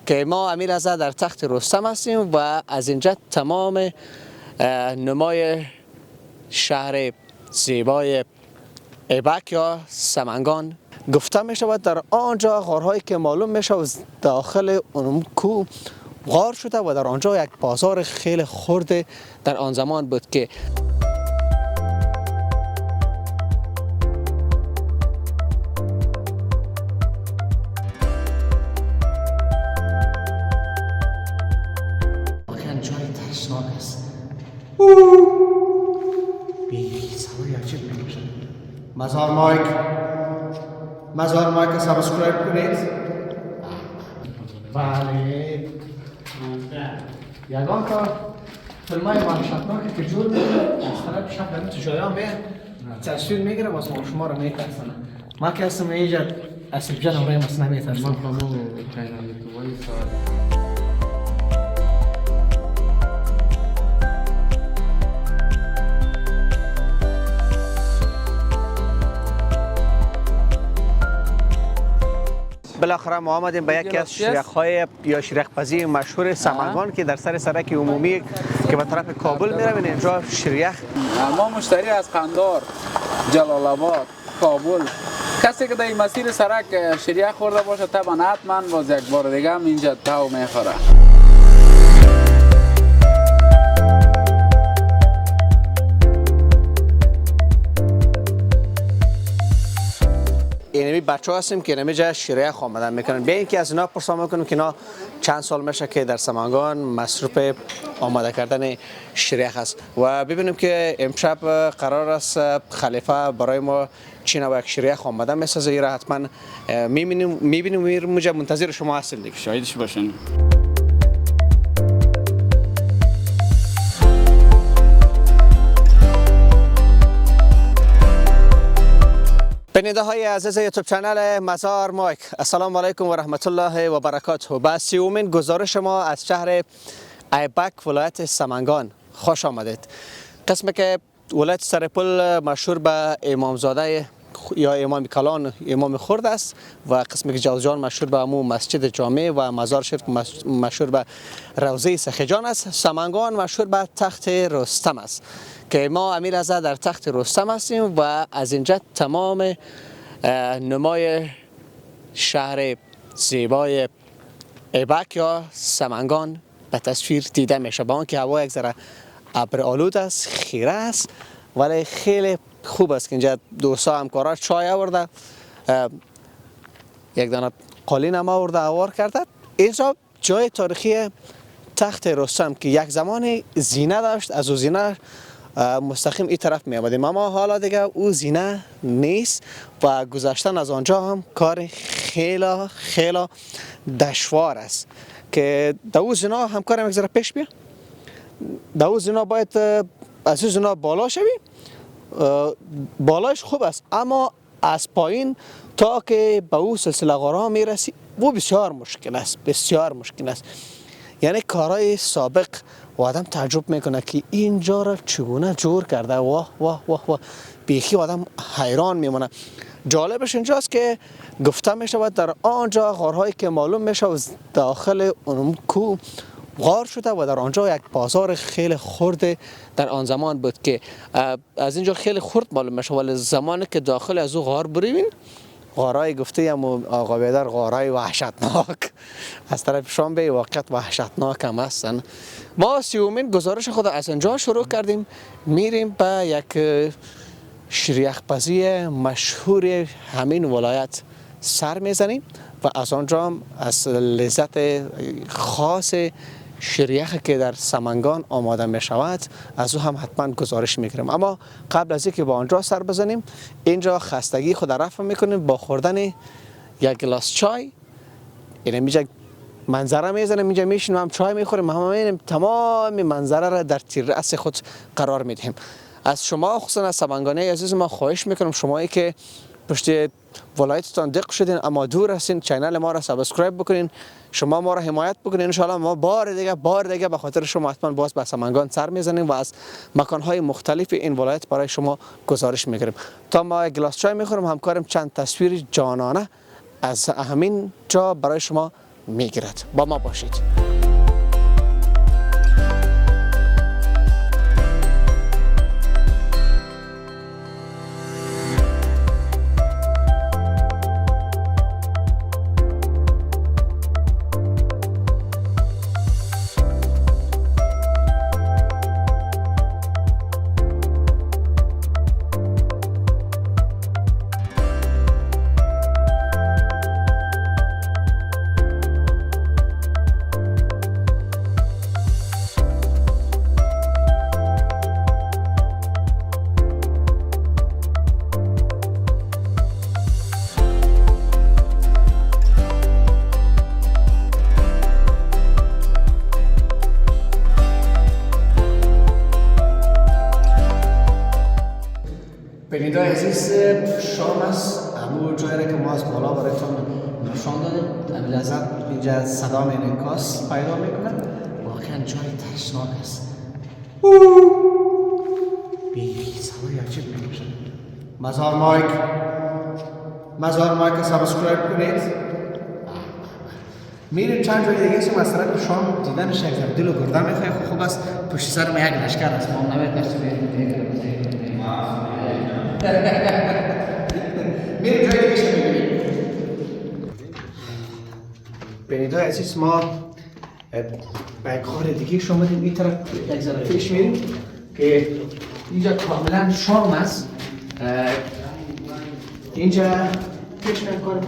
که ما امیر رضا در تخت رستم هستیم و از اینجا تمام نمای شهر زیبای ایبک یا سمنگان گفته می شود. در آنجا غارهایی که معلوم می شود داخل اون کو غار شده و در آنجا یک بازار خیلی خرد در آن زمان بود که مزار مایک سابسکرایب کنید. بله یگان کار فیلمای وحشتناکی که جور میکنه از طرف شب در تو جایان به تصویر میگیره واسه شما رو میترسنه. ما که هستم اینجا اسب جانم روی مسئله میترسنم. من خمو کانال یوتیوبی سال بالاخره ما آمدیم به یکی از شریخ‌های یا شریخ‌پزی مشهور سمنگان که در سر سرک عمومی که به طرف کابل می‌روید. اینجا شریخ ما مشتری از قندار، جلال آباد، کابل، کسی که در این مسیر سرک شریخ خورده باشه طبعا حتما باز یک بار دیگه هم اینجا تو میخوره. اینمی بچه ها هستیم که اینمی جا شریخ آمدن میکنن. بیاین که از اینا پرسان میکنیم که اینا چند سال میشه که در سمنگان مصروف آماده کردن شریخ است و ببینیم که امشب قرار است خلیفه برای ما چی نوع یک شریخ آماده میسازه. این را حتما میبینیم اینجا منتظر شما هستیم دیگه. شاهدش باشین. بیننده های عزیز یوتیوب چنل مزار مایک، السلام علیکم و رحمت الله و برکاته. به 30مین گزارش ما از شهر ایبک ولایت سمنگان خوش آمدید. قسمی که ولایت سرپل مشهور به امامزاده یا امام کلان امام خرد است و قسمی که جوزجان مشهور به امو مسجد جامع و مزار شریف مشهور به روضه سخیجان است. سمنگان مشهور به تخت رستم است که ما امیر رضا در تخت رستم هستیم و از اینجا تمام نمای شهر زیبای ایبک یا سمنگان به تصویر دیده میشه. با آنکه هوا یک ذره ابرآلود است، خیره است، ولی خیلی خوب است که اینجا دوستا همکارا چای آورده، یک دانه قالین هم آورده آوار کرده. اینجا جای تاریخی تخت رستم که یک زمان زینه داشت، از او زینه مستقیم این طرف می آمدیم، اما حالا دیگه او زینه نیست و گذشتن از آنجا هم کار خیلی دشوار است که در او زینه همکارم یک ذره پیش بیا. در او زینه باید از او زینه بالا شوی، بالایش خوب است اما از پایین تا که به او سلسله غارها می رسی او بسیار مشکل است. یعنی کارهای سابق و آدم تعجب میکنه که اینجا را چگونه جور کرده. واه واه واه واه، بیخی آدم حیران میمونه. جالبش اینجاست که گفته میشود در آنجا غارهایی که معلوم میشود داخل اون کو غار شده و در آنجا یک بازار خیلی خرد در آن زمان بود که از اینجا خیلی خرد معلوم میشه، ولی زمانی که داخل از او غار برویم غارای گفته هم آقا بیدر غارای وحشتناک از طرف شام به واقعیت وحشتناک هم هستن. ما 30مین گزارش خود از اینجا شروع کردیم، میریم به یک شریخ‌پزی مشهور همین ولایت سر میزنیم و از آنجا هم از لذت خاص شریخ که در سمنگان آماده می شود از او هم حتما گزارش میگیریم. اما قبل از اینکه با آنجا سر بزنیم اینجا خستگی خود رفع میکنیم با خوردن یک گلاس چای. اینجا منظره میزنیم، اینجا میشینیم هم چای میخوریم، هم تمام منظره را در تیررأس خود قرار میدهیم. از شما خصوصا از سمنگانی عزیز ما خواهش میکنم شمایی که پشت ولایتتان دق شدین اما دور هستین چینل ما را سابسکرایب بکنین، شما ما را حمایت بکنین. ان شاء الله ما بار دیگه به خاطر شما حتما باز به سمنگان سر میزنیم و از مکانهای مختلف این ولایت برای شما گزارش میگیریم. تا ما یک گلاس چای میخوریم همکارم چند تصویر جانانه از همین جا برای شما میگیرد. با ما باشید. بینیدای عزیز، شام است. امو جایی را که ما از بالا برایتان نشان دادیم. امیل ازت اینجا صدا می انعکاس پیدا میکنه. واقعا جای ترسناک است. بیخی صدای عجیب میشه. مزار مایک سابسکرایب کنید. میریم چند جای دیگه سیم از طرف شام دیدنش یک دل و گردن میخواه. خوب است پشت سر ما یک لشکر است. ما نمید نفسی میریم جای دیگه شما میبینیم. بینیدای عزیز، ما به یک کار دیگه شما دیم. این طرف یک ذره پیش میریم که اینجا کاملا شام است. اینجا پیش میریم کار.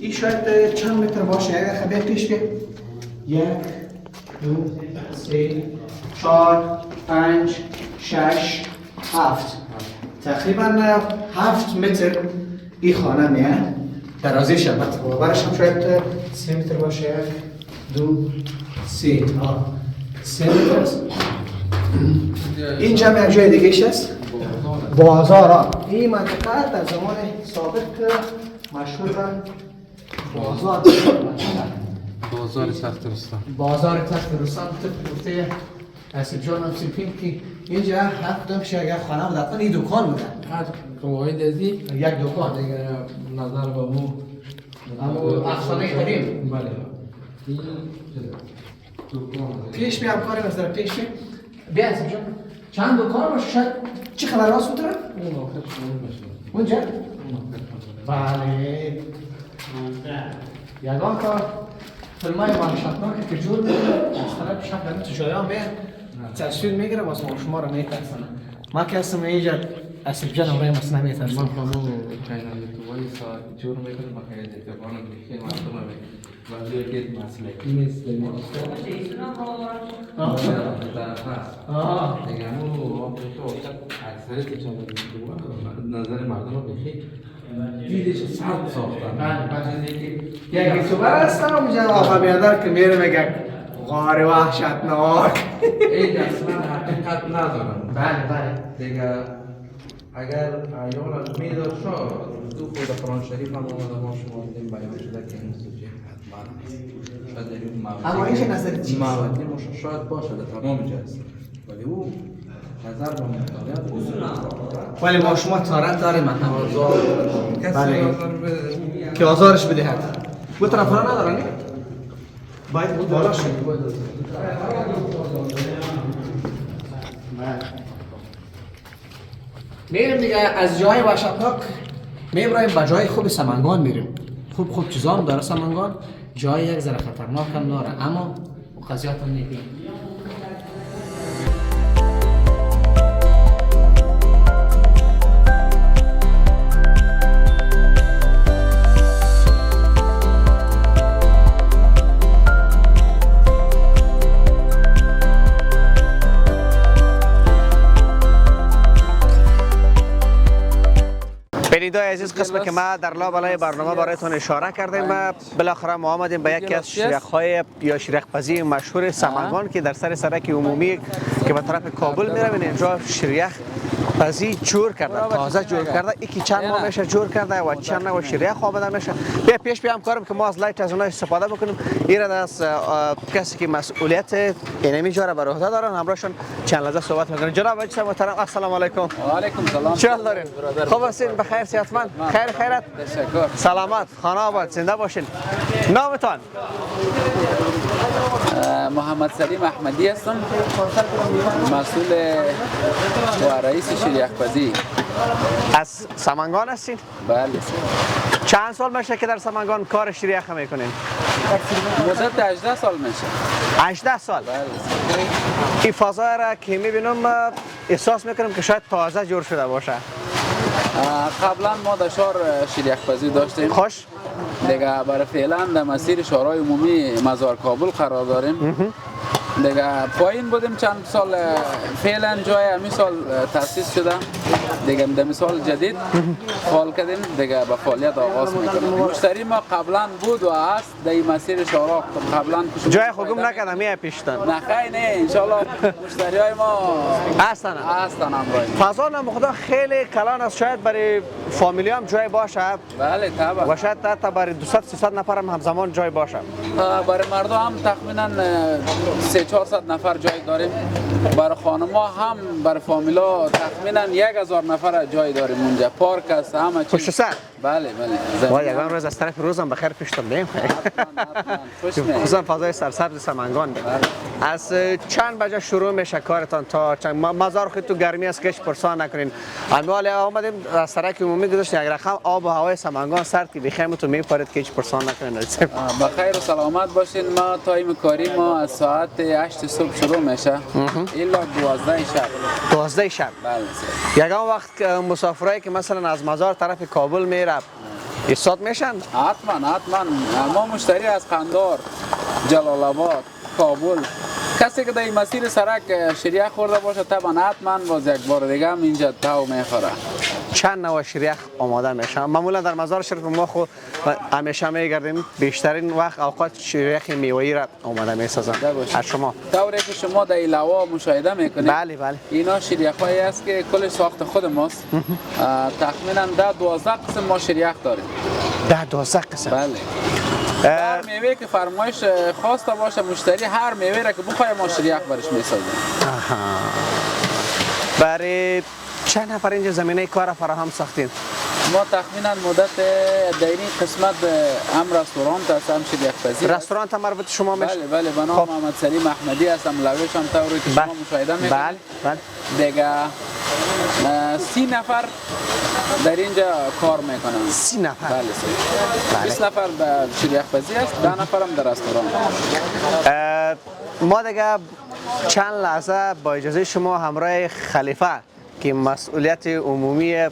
این شاید چند متر باشه. اگر خبیر پیش بیم 1 2 3 4 5 6 7 تقریبا 7 متر این خانه میه. درازیش البته باورش هم شاید 3 متر باشه. 2 3 متر است. اینجا هم یک جای دیگه است. بازار. این منطقه در زمان سابق مشهور بازار تخت رستم. بازار تخت رستم گفته اسب جان هم سیپیم که اینجا هفت دم شاید خانه بود. حتما این دکان بوده. قواعد ازی یک دکان دیگه نظر به مو اما افسانه قدیم. بله این دکان پیش میام کاری مثلا پیش می بیا اسب جان چند دکان باشه. شاید چه خبر راست بوده؟ اون آخر شما باشه. اونجا؟ بله. یگان کار فیلمای وحشتناکی که جور میکنه از طرف شب داریم تو جایان میه تصویر میگیره واسه شما رو میترسنه. ما که هستم اینجا اسب جان امروی مثلا میترسنه. من خانو چینل یوتیوبی سا جور میکنم با خیلی تلفن خیلی مردم ولی که مسئله کی نیست دیگه مو اکثر چینل یوتیوب نظر مردم رو بخیر دیدش سخت ساختن. یک یوتیوبر هستم اونجا آقا بیادر که میره میگه غار وحشتناک. این اصلا حقیقت ندارن. بله دیگه اگر ایال میدار شد تو خود قرآن شریف هم آمده ما شما دیدیم بیان شده که این سوچه حتما شاید داریم اما اینش نظر چیست؟ موادی شاید باشه در تمام جلسه ولی او نظر با مطالعات ولی ما شما تارت داریم کسی بله. آزار بده که آزارش بدهد. بود طرفا ندارن؟ باید بود بالا شد. میریم دیگه از جای وحشتناک میبریم به جای خوب سمنگان میریم. خوب چیزا هم داره سمنگان. جای یک ذره خطرناک هم داره اما قضیات هم نیدیم. بینیدای عزیز، قسمی که ما در لابلای برنامه برایتان اشاره کردیم و بالاخره ما آمدیم به یکی از شیرخ‌های یا شیرخ‌پزی مشهور سمنگان که در سر سرک عمومی که به طرف کابل میره. اینجا شیرخ پسی جور کرده تازه جور کرده یکی چند ماه میشه جور کرده و چند و شیریخ آمده میشه بیا پیش بیام کارم که ما از لایت از اونها استفاده بکنیم ایراد از کسی که مسئولیت اینمی جا را بر عهده دارن همراهشون چند لحظه صحبت میکنیم. جناب آقای محترم السلام علیکم. و علیکم سلام. چه حال دارین؟ خوب هستین؟ بخیر صحتمند؟ خیر خیرت؟ تشکر. سلامت خانه آباد زنده باشین. نامتان؟ محمد سلیم احمدی هستم، مسئول و رئیس شریعه پزی. از سمنگان هستین؟ بله. چند سال میشه که در سمنگان کار شریعه میکنین؟ مدت 18 سال میشه. 18 سال؟ بله. این فضا را که میبینم احساس میکنم که شاید تازه جور شده باشه. قبلا ما در شهر شریعه پزی داشتیم. خوش؟ دیگه برای فعلا در مسیر شورای عمومی مزار کابل قرار داریم. دیگه پایین بودیم چند سال، فعلا جای همین سال تأسیس شده. دیگه در سال جدید فعال کردیم، دیگه به فعالیت آغاز میکنیم. مشتری ما قبلا بود و هست در این مسیر شورا قبلا. جای خوگم نکرده میه پیشتن؟ نه خیلی نه، انشالله مشتری های ما هستن امروز. فضا نمخدا خیلی کلان است، شاید برای فامیلی هم جای باشه. بله طبعا. و شاید تا برای 200-300 نفر هم همزمان جای باشه. برای مردم هم تقریبا 300-400 نفر جای داریم. برای خانما هم برای فامیلا تقریبا 1000 نفر جای داریم اونجا. پارک است همه چیز. پشت سر؟ بله بله. وای یگان روز از طرف روزم بخیر پیشتم بیم. خصوصا فضای سرسبز سمنگان بیم. از چند بجه شروع میشه کارتان تا چند؟ مزار خود تو گرمی است که هیچ پرسان نکنین. امیال آمدیم از سرک عمومی گذاشتیم یک رقم آب و هوای سمنگان سرد که بخیم تو میپرید که هیچ پرسان نکنین. بخیر و سلامت باشین. ما تایم کاری ما از ساعت 8 صبح شروع میشه الا 12 شب. 12 شب. بله. یگان وقت مسافرایی که مثلا از مزار طرف کابل میره ایستاد میشن؟ حتما ما مشتری از قندار، جلال آباد، کابل، کسی که در این مسیر سرک شریعه خورده باشه طبعا حتما باز یک بار دیگه هم اینجا تاو میخوره. چند نوع شریخ آماده میشه؟ معمولا در مزار شریف ما خو همیشه میگردیم بیشترین وقت اوقات شریخ میوه‌ای را آماده میسازن. از شما طوری که شما در ایلوا مشاهده میکنید. بله بله. اینا شریخ‌هایی است که کل ساخت خود ماست. تقریبا 12 قسم ما شریخ داریم. 12 قسم؟ بله. هر میوه که فرمایش خواسته باشه مشتری، هر میوه را که بخواد ما شریخ برش میسازیم. برای چند نفر اینجا زمینه کار فراهم ساختین؟ ما تقریبا مدت در این قسمت هم رستوران هست هم شریعه پزی. رستوران هم مربوط شما میشه؟ بله بله. به نام محمد سلیم احمدی هستم. لویش هم طوری که شما مشاهده میکنید. بله بله. دیگه 30 نفر در اینجا کار میکنن. 30 نفر؟ بله. 20 نفر در شریعه پزی است، 10 نفر هم در رستوران. ما دیگه چند لحظه با اجازه شما همراه خلیفه که مسئولیت عمومی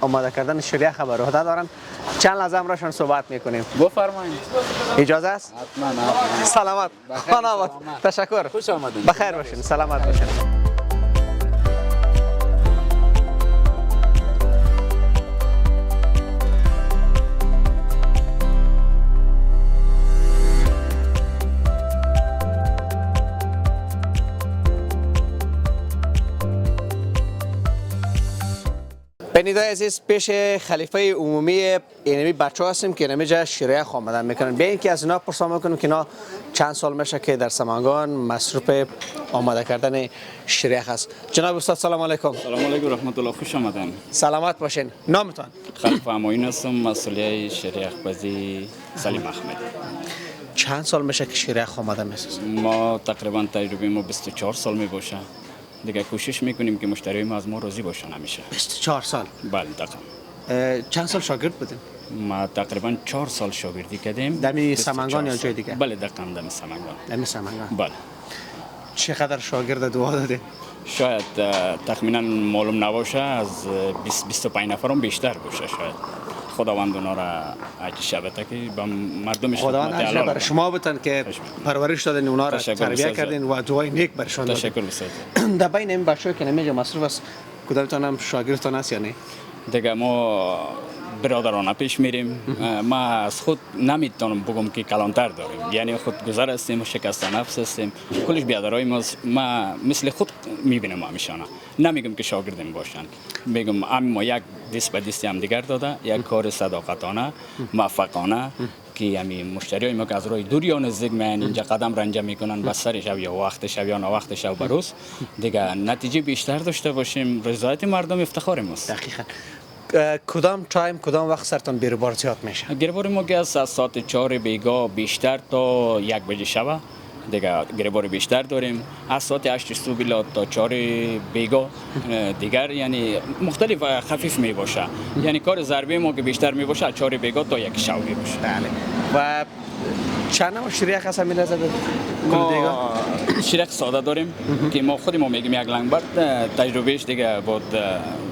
آماده کردن شریعه خبر عهده دارن چند لحظه همراهشان صحبت میکنیم. بفرمایید. اجازه است؟ حتما. سلامت. خانه آباد. تشکر. خوش آمدید. بخیر باشین. سلامت باشین. بینیدای عزیز پیش خلیفه عمومی اینمی بچه ها هستیم که اینمی جا شریعه آمدن میکنن. بیاین که از اینا پرسان میکنیم که اینا چند سال میشه که در سمنگان مصروف آماده کردن شریعه هست. جناب استاد سلام علیکم. سلام علیکم رحمت الله. خوش آمدن. سلامت باشین. نامتان؟ خلیفه اماین هستم، مسئول شریعه پزی سلیم احمدی. چند سال میشه که شریعه آماده میسازید؟ ما تقریبا تجربه ما 24 سال می باشه. دیگه کوشش میکنیم که مشتری ما از ما راضی باشن همیشه. 24 سال؟ بله دقیقاً. چند سال شاگرد بودین؟ ما تقریبا 4 سال شاگردی کردیم. در سمنگان یا جای دیگه؟ بله دقیقاً در سمنگان. در سمنگان. بله. چقدر شاگرد دعا دادین؟ شاید تخمینا معلوم نباشه، از 20-25 نفرم بیشتر باشه شاید. خداوند اونا را اجر شبته که به مردم خداوند اجر بر شما بتن که پرورش دادن اونا را تربیت کردین و دعای نیک برشان دادین. تشکر بسیار. در بین این بچه‌ها که نمیگه مصروف است کدامتان هم شاگردتان است یا نه؟ دیگه ما برادرانه پیش میریم. ما از خود نمیتونم بگم که کلانتر داریم، یعنی خود گذر هستیم و شکست نفس هستیم. کلش بیادرای ما مثل خود میبینم همیشانه. نمیگم که شاگردیم باشن، میگم ما یک دست به دستی هم دیگر داده، یک کار صداقتانه موفقانه که همین مشتریای ما که از روی دور یا نزدیک میان اینجا قدم رنجه میکنن، بس سر شب یا وقت شب یا نه وقت شب بروز دیگه نتیجه بیشتر داشته باشیم، رضایت مردم افتخار ماست. دقیقاً. کدام تایم کدام وقت سرتان بیروبار زیاد میشه؟ گربار ما که از ساعت 4 بیگاه بیشتر تا 1 بجه شب دیگه گربار بیشتر داریم. از ساعت 8 صبح تا 4 بیگاه دیگر یعنی مختلف خفیف می باشه، یعنی کار ضربه ما که بیشتر می باشه از 4 بیگاه تا 1 شب می باشه. بله. و چند نوع شیرک هست همین نظر ما شیرک ساده داریم که ما خود ما میگیم یک لنگ بعد تجربهش دیگه بود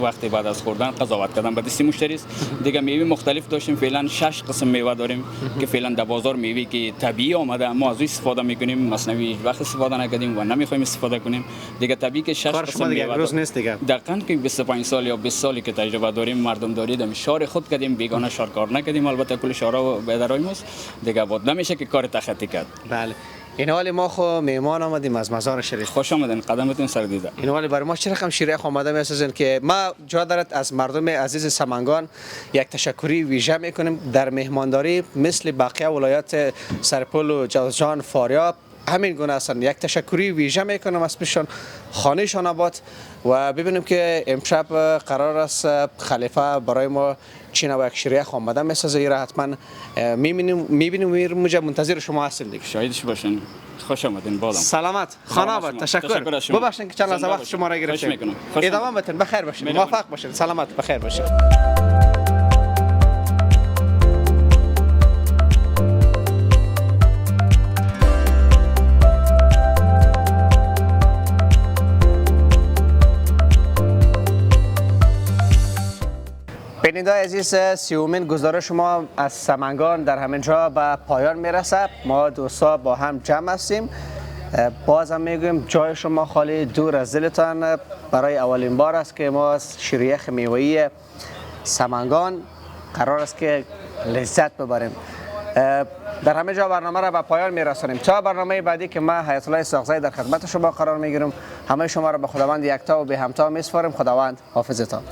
وقتی بعد از خوردن قضاوت کردن به دستی مشتری است. دیگه میوه مختلف داشتیم، فعلا 6 قسم میوه داریم که فعلا در بازار میوه که طبیعی آمده ما از استفاده میکنیم، مصنوعی وقت استفاده نکردیم و نمیخوایم استفاده کنیم. دیگه طبیعی که 6 قسم میوه روز نیست دیگه. دقیقاً که 25 سال یا 20 سالی که تجربه داریم مردم داریم شار خود کردیم، بیگانه شار کار نکردیم. البته کل شارا بیادرای ماست دیگه بود نمیشه که کار تخطی کرد. بله. این حال ما خو مهمان آمدیم از مزار شریف. خوش آمدین، قدمتون سر دیده. این حال برای ما چه رقم شیرک آماده میسازین که ما جا دارد از مردم عزیز سمنگان یک تشکری ویژه میکنیم در مهمانداری مثل بقیه ولایات سرپل و جوزجان فاریاب همین گونه هستند. یک تشکری ویژه میکنم از پیششان خانهشان آباد و ببینیم که امشب قرار است خلیفه برای ما چین و یک شیرک آماده میسازه. ایرا حتما میبینیم موجب منتظر شما هستیم دیگه. شاهدش باشین. خوش آمدین بالام. سلامت خانه آباد. تشکر. ببخشید که چند لحظه وقت شما را گرفتیم. ادامه بدین. بخیر باشین. موفق باشین. سلامت بخیر باشین. بینندگان عزیز، سیومین گزارش ما از سمنگان در همین جا به پایان میرسه. ما دوستا با هم جمع هستیم. باز هم میگویم جای شما خالی دور از دلتان. برای اولین بار است که ما از شیریخ میوه‌ای سمنگان قرار است که لذت ببریم. در همه جا برنامه را به پایان میرسانیم. تا برنامه بعدی که ما حیات الله ساغزی در خدمت شما قرار میگیرم، همه شما را به خداوند یکتا و به همتا میسپاریم. خداوند حافظتان.